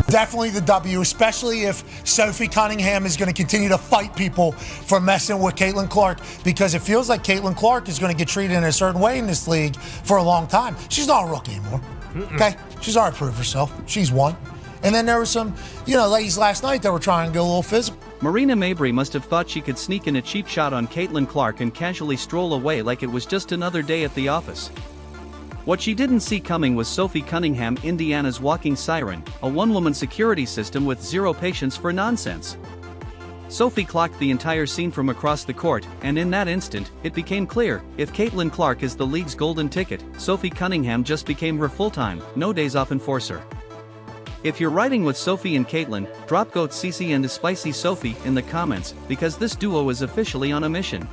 Definitely the W, especially if Sophie Cunningham is going to continue to fight people for messing with Caitlin Clark, because it feels like Caitlin Clark is going to get treated in a certain way in this league for a long time. She's not a rookie anymore. Okay? She's already proved herself. She's won. And then there were some, ladies last night that were trying to go a little physical. Marina Mabrey must have thought she could sneak in a cheap shot on Caitlin Clark and casually stroll away like it was just another day at the office. What she didn't see coming was Sophie Cunningham, Indiana's walking siren, a one-woman security system with zero patience for nonsense. Sophie clocked the entire scene from across the court, and in that instant, it became clear, if Caitlin Clark is the league's golden ticket, Sophie Cunningham just became her full-time, no days off enforcer. If you're riding with Sophie and Caitlin, drop Goat Cece and the Spicy Sophie in the comments, because this duo is officially on a mission.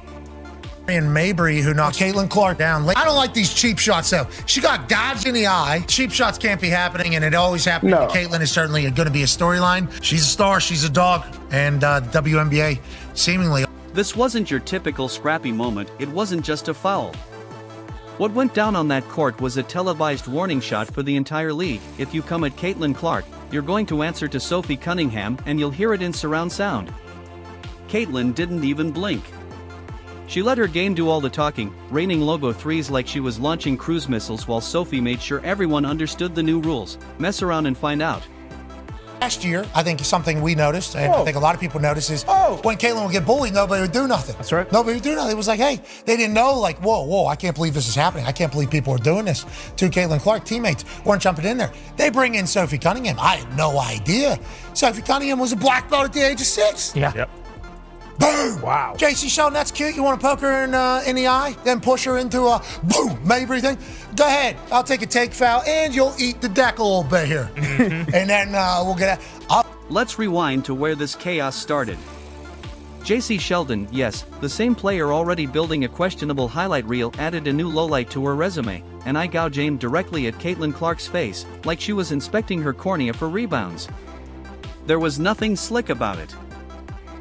Marina Mabrey, who knocked Caitlin Clark down. I don't like these cheap shots, though. She got gouged in the eye. Cheap shots can't be happening, and it always happens. No. Caitlin is certainly going to be a storyline. She's a star. She's a dog. And WNBA, seemingly. This wasn't your typical scrappy moment. It wasn't just a foul. What went down on that court was a televised warning shot for the entire league. If you come at Caitlin Clark, you're going to answer to Sophie Cunningham, and you'll hear it in surround sound. Caitlin didn't even blink. She let her game do all the talking, raining logo threes like she was launching cruise missiles, while Sophie made sure everyone understood the new rules. Mess around and find out. Last year, I think something we noticed, and I think a lot of people noticed, is when Caitlin would get bullied, nobody would do nothing. That's right. Nobody would do nothing. It was like, hey, they didn't know, like, whoa, I can't believe this is happening. I can't believe people are doing this to Caitlin Clark. Teammates weren't jumping in there. They bring in Sophie Cunningham. I had no idea. Sophie Cunningham was a black belt at the age of 6. Yeah. Yep. Boom! Wow. JC Sheldon, that's cute. You want to poke her in the eye, then push her into a boom Mabrey thing? Go ahead. I'll take a take foul, and you'll eat the deck a little bit here. And then we'll get out. Let's rewind to where this chaos started. JC Sheldon, yes, the same player already building a questionable highlight reel, added a new lowlight to her resume, an eye gouge aimed directly at Caitlin Clark's face, like she was inspecting her cornea for rebounds. There was nothing slick about it.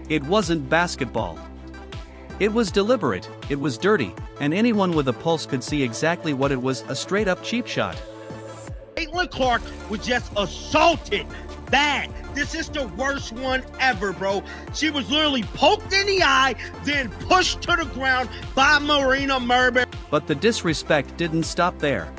It wasn't basketball. It was deliberate, it was dirty, and anyone with a pulse could see exactly what it was, a straight-up cheap shot. Caitlin Clark was just assaulted. Bad. This is the worst one ever, bro. She was literally poked in the eye, then pushed to the ground by Marina Mabrey. But the disrespect didn't stop there.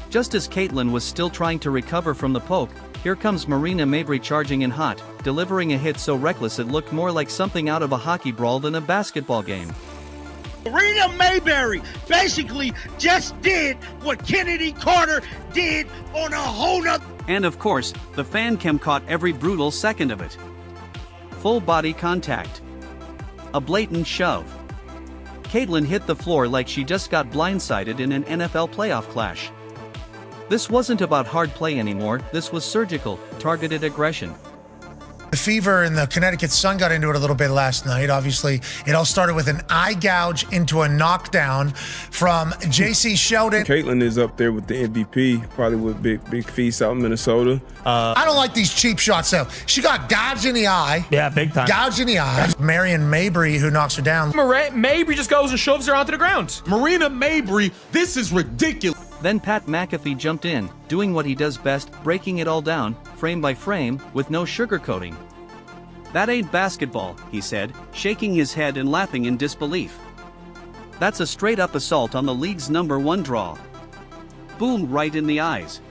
Just as Caitlin was still trying to recover from the poke, here comes Marina Mabrey charging in hot, delivering a hit so reckless it looked more like something out of a hockey brawl than a basketball game. Marina Mabrey basically just did what Kennedy Carter did on a whole nother. And of course, the fan cam caught every brutal second of it. Full body contact. A blatant shove. Caitlin hit the floor like she just got blindsided in an NFL playoff clash. This wasn't about hard play anymore, this was surgical, targeted aggression. The Fever and the Connecticut Sun got into it a little bit last night. Obviously, it all started with an eye gouge into a knockdown from JC Sheldon. Caitlin is up there with the MVP, probably with Big Feast out in Minnesota. I don't like these cheap shots, though. She got gouged in the eye. Yeah, big time. Gouged in the eye. Marina Mabrey, who knocks her down. Mabrey just goes and shoves her onto the ground. Marina Mabrey, this is ridiculous. Then Pat McAfee jumped in, doing what he does best, breaking it all down, frame by frame, with no sugarcoating. That ain't basketball, he said, shaking his head and laughing in disbelief. That's a straight-up assault on the league's #1 draw. Boom, right in the eyes.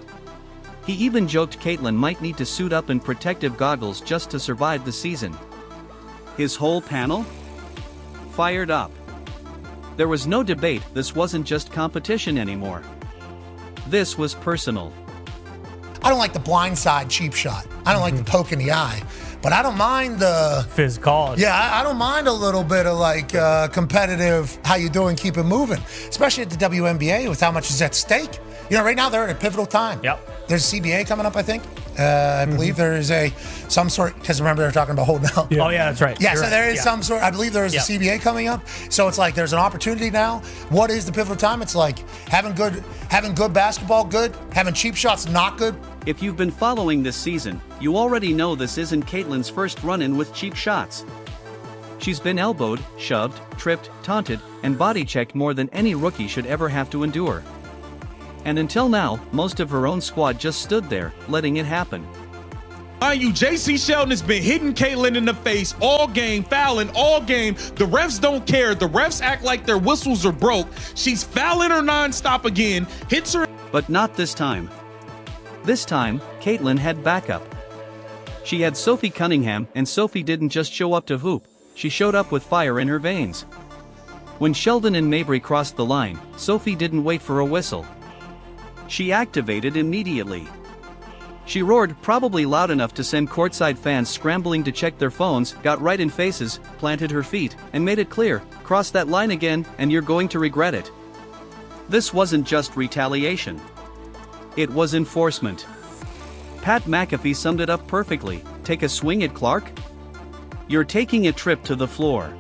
He even joked Caitlin might need to suit up in protective goggles just to survive the season. His whole panel? Fired up. There was no debate, this wasn't just competition anymore. This was personal. I don't like the blindside cheap shot. I don't like the poke in the eye. But I don't mind the physical. Yeah, I don't mind a little bit of like competitive, how you doing, keep it moving. Especially at the WNBA with how much is at stake. You know, right now they're at a pivotal time. Yep. There's a CBA coming up, I think. I believe there is some sort, because remember they're talking about holding out. Yeah. Oh, yeah, that's right. Yeah, You're so there is some sort, I believe there is a CBA coming up. So it's like there's an opportunity now. What is the pivotal time? It's like having good basketball, good. Having cheap shots, not good. If you've been following this season, you already know this isn't Caitlin's first run-in with cheap shots. She's been elbowed, shoved, tripped, taunted, and body-checked more than any rookie should ever have to endure. And until now, most of her own squad just stood there, letting it happen. Mind you, JC Sheldon has been hitting Caitlin in the face all game, fouling all game. The refs don't care. The refs act like their whistles are broke. She's fouling her nonstop again, hits her. But not this time. This time, Caitlin had backup. She had Sophie Cunningham, and Sophie didn't just show up to hoop, she showed up with fire in her veins. When Sheldon and Mabrey crossed the line, Sophie didn't wait for a whistle. She activated immediately. She roared, probably loud enough to send courtside fans scrambling to check their phones, got right in faces, planted her feet, and made it clear, cross that line again, and you're going to regret it. This wasn't just retaliation. It was enforcement. Pat McAfee summed it up perfectly. Take a swing at Clark? You're taking a trip to the floor.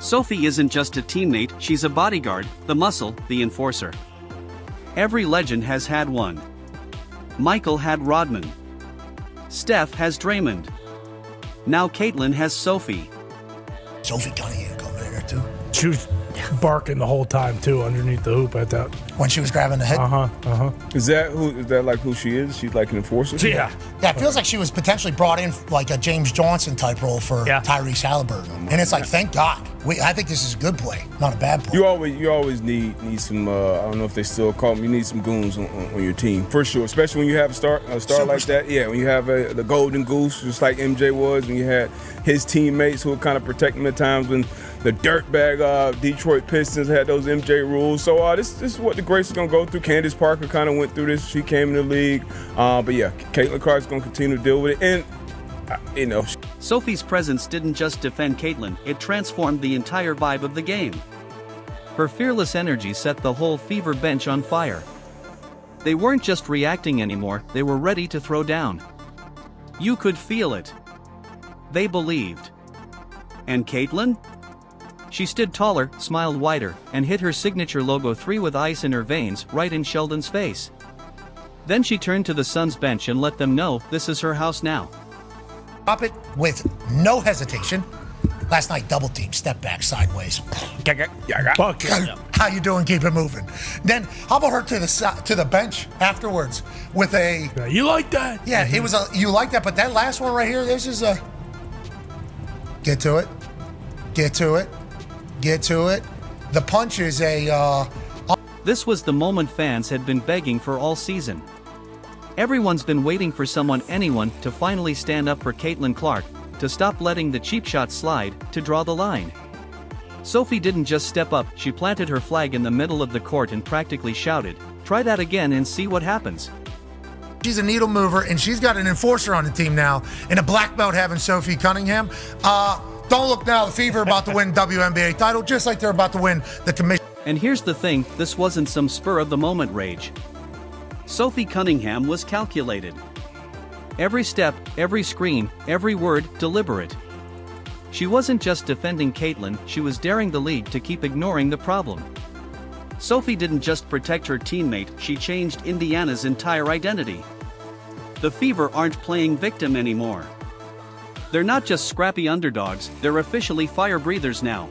Sophie isn't just a teammate, she's a bodyguard, the muscle, the enforcer. Every legend has had one. Michael had Rodman. Steph has Draymond. Now Caitlin has Sophie. Sophie Cunningham coming in there too. She was barking the whole time too underneath the hoop at that. When she was grabbing the head. Is that like who she is? She's like an enforcer? Yeah. Yeah, it feels like she was potentially brought in like a James Johnson type role for Tyrese Halliburton. And it's like, thank God. I think this is a good play, not a bad play. You always need some. I don't know if they still call them. You need some goons on your team for sure, especially when you have a star like that. Yeah, when you have the golden goose, just like MJ was, when you had his teammates who would kind of protect him at times when the dirtbag Detroit Pistons had those MJ rules. So this is what the greats are gonna go through. Candace Parker kind of went through this. She came in the league, but yeah, Caitlin Clark's gonna continue to deal with it, and Sophie's presence didn't just defend Caitlin, it transformed the entire vibe of the game. Her fearless energy set the whole Fever bench on fire. They weren't just reacting anymore, they were ready to throw down. You could feel it. They believed. And Caitlin? She stood taller, smiled wider, and hit her signature logo 3 with ice in her veins, right in Sheldon's face. Then she turned to the Suns bench and let them know this is her house now. Drop it with no hesitation. Last night, double team, step back, sideways. How you doing? Keep it moving. Then, how about her to the bench afterwards with a... You like that? Yeah, it was a... You like that, but that last one right here, this is a... Get to it. Get to it. Get to it. The punch is a... This was the moment fans had been begging for all season. Everyone's been waiting for anyone to finally stand up for Caitlin Clark, to stop letting the cheap shots slide, to draw the line. Sophie didn't just step up, she planted her flag in the middle of the court and practically shouted, "Try that again and see what happens." She's a needle mover, and she's got an enforcer on the team now, and a black belt having Sophie Cunningham. Don't look now, the Fever about to win WNBA title, just like they're about to win the commission. And here's the thing, this wasn't some spur-of-the-moment rage. Sophie Cunningham was calculated. Every step, every screen, every word, deliberate. She wasn't just defending Caitlin, she was daring the league to keep ignoring the problem. Sophie didn't just protect her teammate, she changed Indiana's entire identity. The Fever aren't playing victim anymore. They're not just scrappy underdogs, they're officially fire breathers now.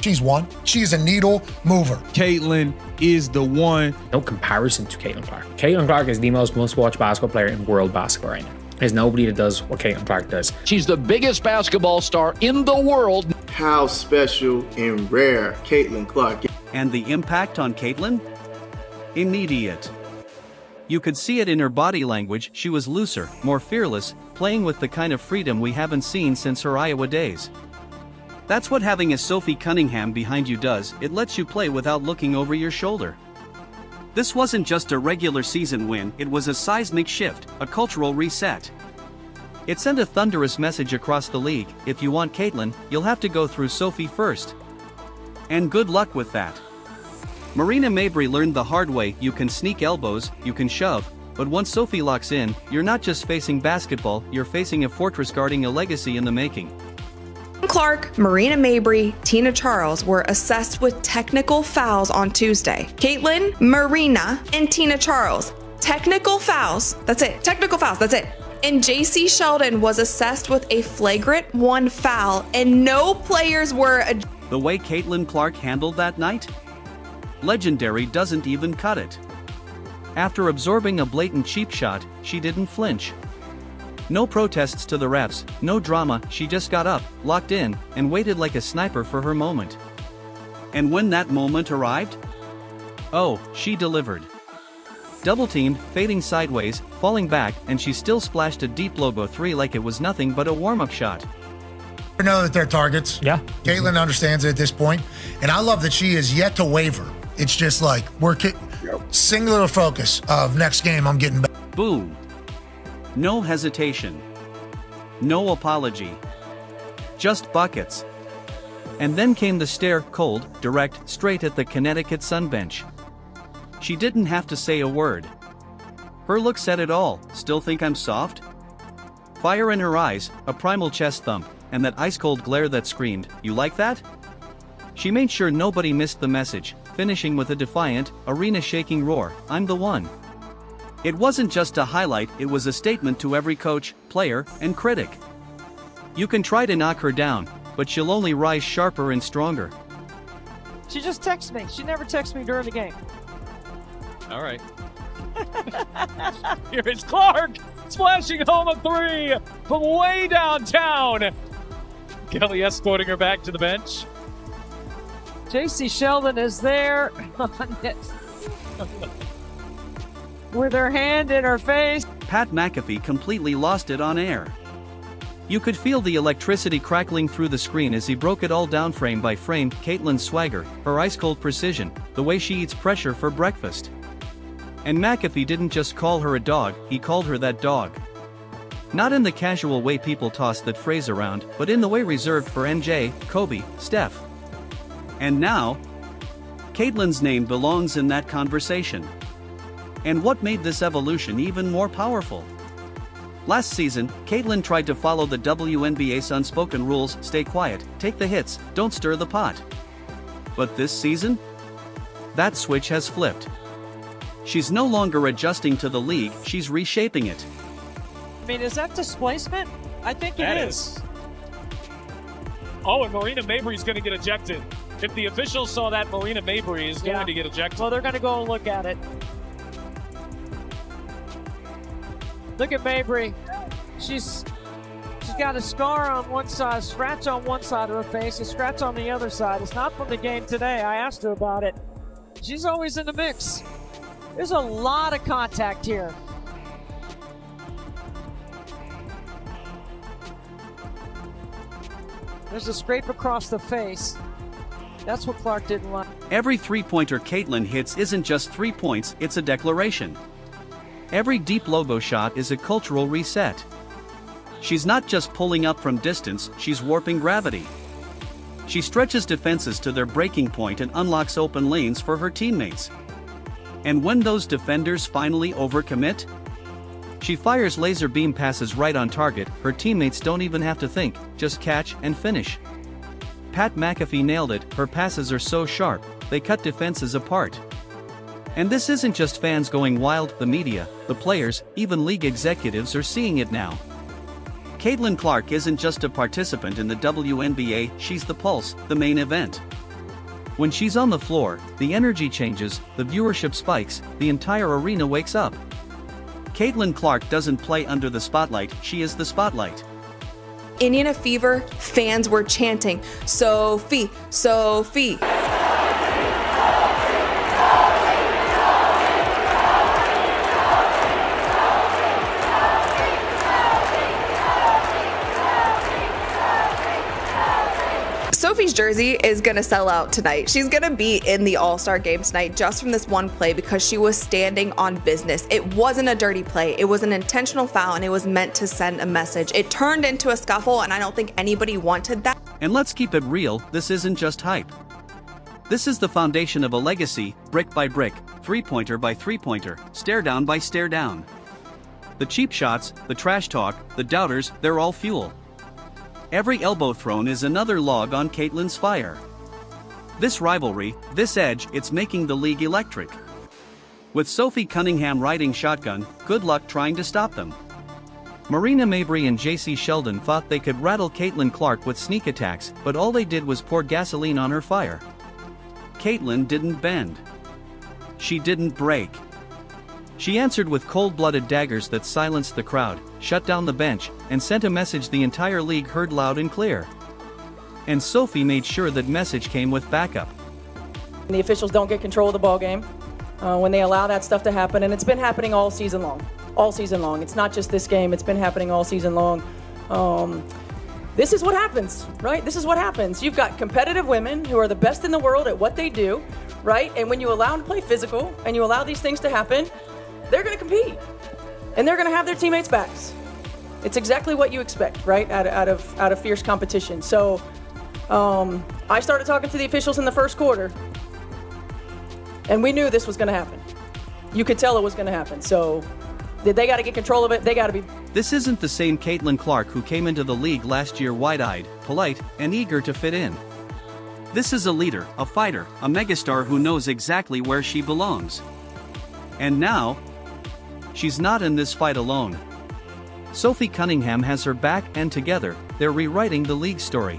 She's one. She's a needle mover. Caitlin is the one. No comparison to Caitlin Clark. Caitlin Clark is the most must-watch basketball player in world basketball right now. There's nobody that does what Caitlin Clark does. She's the biggest basketball star in the world. How special and rare Caitlin Clark is. And the impact on Caitlin? Immediate. You could see it in her body language, she was looser, more fearless, playing with the kind of freedom we haven't seen since her Iowa days. That's what having a Sophie Cunningham behind you does, it lets you play without looking over your shoulder. This wasn't just a regular season win, it was a seismic shift, a cultural reset. It sent a thunderous message across the league, if you want Caitlin, you'll have to go through Sophie first. And good luck with that. Marina Mabrey learned the hard way, you can sneak elbows, you can shove, but once Sophie locks in, you're not just facing basketball, you're facing a fortress guarding a legacy in the making. Clark, Marina Mabrey, Tina Charles were assessed with technical fouls on Tuesday. Caitlin, Marina, and Tina Charles. Technical fouls. That's it. Technical fouls. That's it. And JC Sheldon was assessed with a flagrant 1 foul, and no players were. The way Caitlin Clark handled that night? Legendary doesn't even cut it. After absorbing a blatant cheap shot, she didn't flinch. No protests to the refs, no drama, she just got up, locked in, and waited like a sniper for her moment. And when that moment arrived? Oh, she delivered. Double-teamed, fading sideways, falling back, and she still splashed a deep logo 3 like it was nothing but a warm-up shot. I know that they're targets. Yeah. Caitlin understands it at this point, and I love that she is yet to waver. It's just like, we're singular focus of next game, I'm getting back. Boom. No hesitation. No apology. Just buckets. And then came the stare, cold, direct, straight at the Connecticut sun bench. She didn't have to say a word. Her look said it all. Still think I'm soft? Fire in her eyes, a primal chest thump, and that ice-cold glare that screamed, "You like that?" She made sure nobody missed the message, finishing with a defiant, arena-shaking roar, "I'm the one." It wasn't just a highlight, it was a statement to every coach, player, and critic. You can try to knock her down, but she'll only rise sharper and stronger. She just texts me. She never texts me during the game. All right. Here is Clark, splashing home a 3 from way downtown. Kelly escorting her back to the bench. JC Sheldon is there with her hand in her face. Pat McAfee completely lost it on air. You could feel the electricity crackling through the screen as he broke it all down frame by frame. Caitlin's swagger, her ice-cold precision, the way she eats pressure for breakfast. And McAfee didn't just call her a dog, he called her that dog. Not in the casual way people toss that phrase around, but in the way reserved for MJ, Kobe, Steph. And now, Caitlin's name belongs in that conversation. And what made this evolution even more powerful? Last season, Caitlin tried to follow the WNBA's unspoken rules: stay quiet, take the hits, don't stir the pot. But this season? That switch has flipped. She's no longer adjusting to the league, she's reshaping it. I mean, is that displacement? I think it is. Oh, and Marina Mabrey is going to get ejected. If the officials saw that, Marina Mabrey is going to get ejected. Well, they're going to go and look at it. Look at Mabrey. She's got a scar on one side, a scratch on one side of her face, a scratch on the other side. It's not from the game today. I asked her about it. She's always in the mix. There's a lot of contact here. There's a scrape across the face. That's what Clark didn't like. Every three-pointer Caitlin hits isn't just 3 points, it's a declaration. Every deep logo shot is a cultural reset. She's not just pulling up from distance, she's warping gravity. She stretches defenses to their breaking point and unlocks open lanes for her teammates. And when those defenders finally overcommit, she fires laser beam passes right on target. Her teammates don't even have to think, just catch and finish. Pat McAfee nailed it, her passes are so sharp, they cut defenses apart. And this isn't just fans going wild, the media, the players, even league executives are seeing it now. Caitlin Clark isn't just a participant in the WNBA, she's the pulse, the main event. When she's on the floor, the energy changes, the viewership spikes, the entire arena wakes up. Caitlin Clark doesn't play under the spotlight, she is the spotlight. In a fever, fans were chanting, "Sophie, Sophie." Sophie's jersey is going to sell out tonight. She's going to be in the All-Star game tonight just from this one play because she was standing on business. It wasn't a dirty play. It was an intentional foul and it was meant to send a message. It turned into a scuffle and I don't think anybody wanted that. And let's keep it real, this isn't just hype. This is the foundation of a legacy, brick by brick, three-pointer by three-pointer, stare down by stare down. The cheap shots, the trash talk, the doubters, they're all fuel. Every elbow thrown is another log on Caitlin's fire. This rivalry, this edge, it's making the league electric. With Sophie Cunningham riding shotgun, good luck trying to stop them. Marina Mabrey and JC Sheldon thought they could rattle Caitlin Clark with sneak attacks, but all they did was pour gasoline on her fire. Caitlin didn't bend. She didn't break. She answered with cold-blooded daggers that silenced the crowd, shut down the bench, and sent a message the entire league heard loud and clear. And Sophie made sure that message came with backup. The officials don't get control of the ball game when they allow that stuff to happen, and it's been happening all season long. All season long. It's not just this game, it's been happening all season long. This is what happens, right? This is what happens. You've got competitive women who are the best in the world at what they do, right? And when you allow them to play physical and you allow these things to happen, they're going to compete. And they're going to have their teammates' backs. It's exactly what you expect, right? Out of fierce competition. So I started talking to the officials in the first quarter, and we knew this was going to happen. You could tell it was going to happen. So they got to get control of it. They got to be. This isn't the same Caitlin Clark who came into the league last year wide-eyed, polite, and eager to fit in. This is a leader, a fighter, a megastar who knows exactly where she belongs. And now, she's not in this fight alone. Sophie Cunningham has her back, and together, they're rewriting the league story.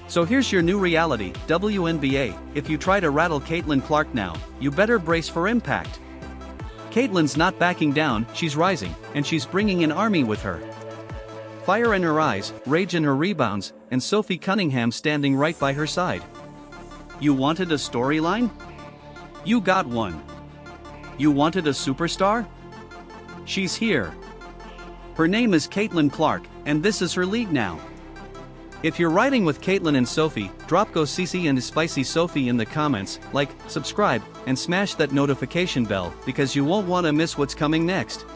So here's your new reality, WNBA. If you try to rattle Caitlin Clark now, you better brace for impact. Caitlin's not backing down, she's rising, and she's bringing an army with her. Fire in her eyes, rage in her rebounds, and Sophie Cunningham standing right by her side. You wanted a storyline? You got one. You wanted a superstar? She's here. Her name is Caitlin Clark, and this is her league now. If you're riding with Caitlin and Sophie, drop Go CC and Spicy Sophie in the comments, like, subscribe, and smash that notification bell because you won't want to miss what's coming next.